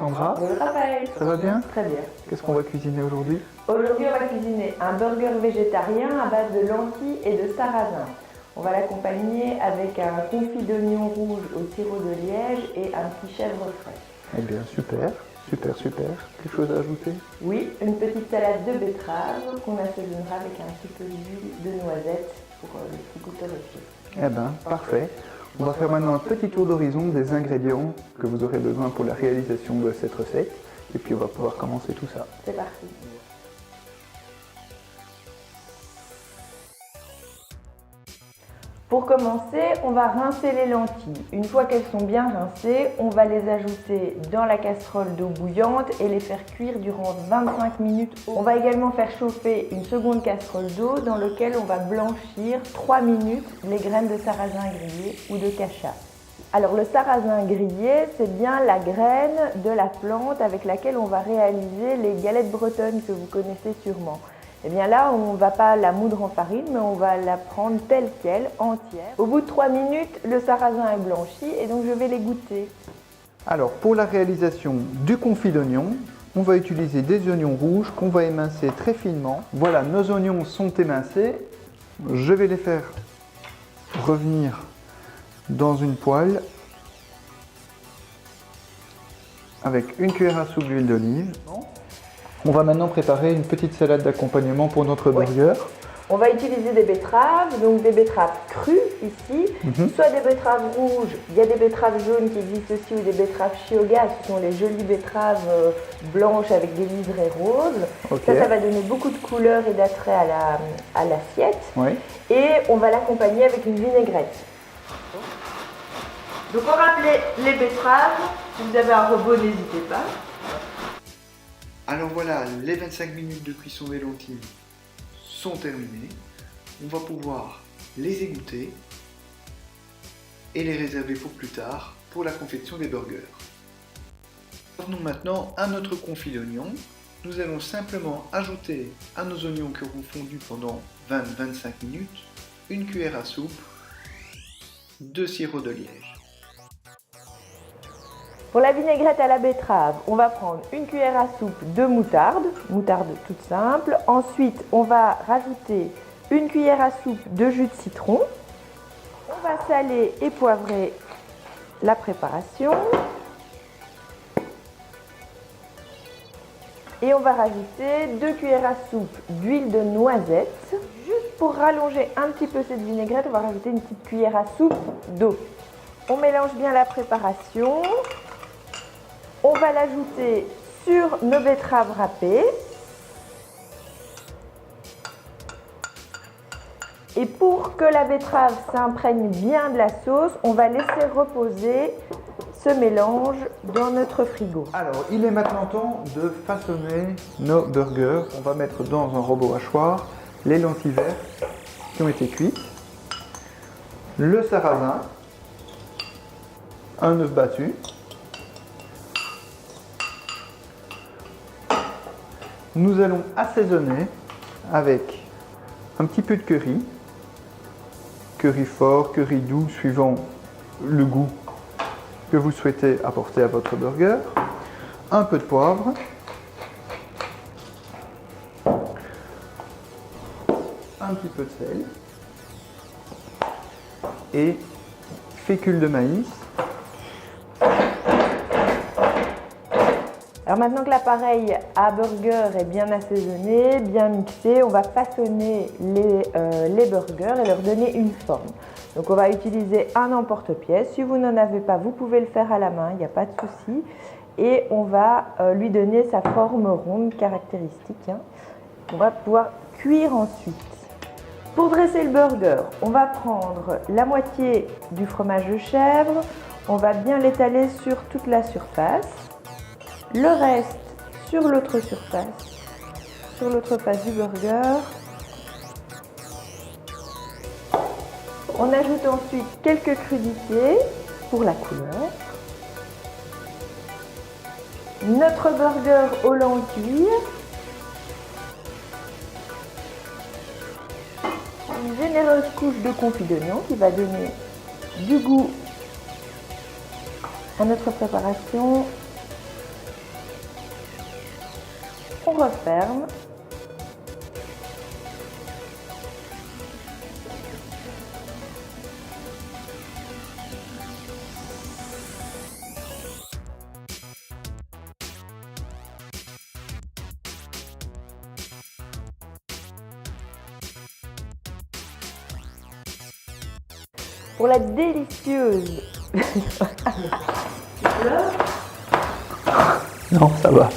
Sandra. Bonjour Raphaël. Ça va bien? Très bien. Qu'est-ce qu'on va cuisiner aujourd'hui? Aujourd'hui, on va cuisiner un burger végétarien à base de lentilles et de sarrasin. On va l'accompagner avec un confit d'oignon rouge au sirop de liège et un petit chèvre frais. Eh bien, super. Quelque chose à ajouter? Oui, une petite salade de betterave qu'on assaisonnera avec un petit peu d'huile de noisette pour le petit goût torréfié. Eh bien, parfait. On va faire maintenant un petit tour d'horizon des ingrédients que vous aurez besoin pour la réalisation de cette recette. Et puis on va pouvoir commencer tout ça. C'est parti. Pour commencer, on va rincer les lentilles. Une fois qu'elles sont bien rincées, on va les ajouter dans la casserole d'eau bouillante et les faire cuire durant 25 minutes. On va également faire chauffer une seconde casserole d'eau dans laquelle on va blanchir 3 minutes les graines de sarrasin grillé ou de cacha. Alors le sarrasin grillé, c'est bien la graine de la plante avec laquelle on va réaliser les galettes bretonnes que vous connaissez sûrement. Et bien là, on ne va pas la moudre en farine, mais on va la prendre telle qu'elle, entière. Au bout de 3 minutes, le sarrasin est blanchi et donc je vais les goûter. Alors, pour la réalisation du confit d'oignon, on va utiliser des oignons rouges qu'on va émincer très finement. Voilà, nos oignons sont émincés. Je vais les faire revenir dans une poêle avec une cuillère à soupe d'huile d'olive. On va maintenant préparer une petite salade d'accompagnement pour notre burger. On va utiliser des betteraves, donc des betteraves crues ici, soit des betteraves rouges, il y a des betteraves jaunes qui existent aussi, ou des betteraves Chioggia, ce sont les jolies betteraves blanches avec des liserés roses. Okay. Ça va donner beaucoup de couleur et d'attrait à l'assiette. Oui. Et on va l'accompagner avec une vinaigrette. Donc on rappelait les betteraves, si vous avez un robot, n'hésitez pas. Alors voilà, les 25 minutes de cuisson des lentilles sont terminées. On va pouvoir les égoutter et les réserver pour plus tard pour la confection des burgers. Revenons maintenant à notre confit d'oignons. Nous allons simplement ajouter à nos oignons qui auront fondu pendant 20-25 minutes une cuillère à soupe de sirop de liège. Pour la vinaigrette à la betterave, on va prendre une cuillère à soupe de moutarde toute simple. Ensuite, on va rajouter une cuillère à soupe de jus de citron. On va saler et poivrer la préparation. Et on va rajouter 2 cuillères à soupe d'huile de noisette. Juste pour rallonger un petit peu cette vinaigrette, on va rajouter une petite cuillère à soupe d'eau. On mélange bien la préparation. On va l'ajouter sur nos betteraves râpées. Et pour que la betterave s'imprègne bien de la sauce, on va laisser reposer ce mélange dans notre frigo. Alors, il est maintenant temps de façonner nos burgers. On va mettre dans un robot hachoir les lentilles vertes qui ont été cuites, le sarrasin, un œuf battu, nous allons assaisonner avec un petit peu de curry, curry fort, curry doux, suivant le goût que vous souhaitez apporter à votre burger, un peu de poivre, un petit peu de sel et fécule de maïs. Alors maintenant que l'appareil à burger est bien assaisonné, bien mixé, on va façonner les burgers et leur donner une forme. Donc on va utiliser un emporte-pièce. Si vous n'en avez pas, vous pouvez le faire à la main, il n'y a pas de souci. Et on va lui donner sa forme ronde caractéristique. On va pouvoir cuire ensuite. Pour dresser le burger, on va prendre la moitié du fromage de chèvre. On va bien l'étaler sur toute la surface. Le reste sur l'autre surface, sur l'autre face du burger. On ajoute ensuite quelques crudités pour la couleur. Notre burger aux lentilles. Une généreuse couche de confit d'oignon qui va donner du goût à notre préparation. On referme. Pour la délicieuse. Non, ça va.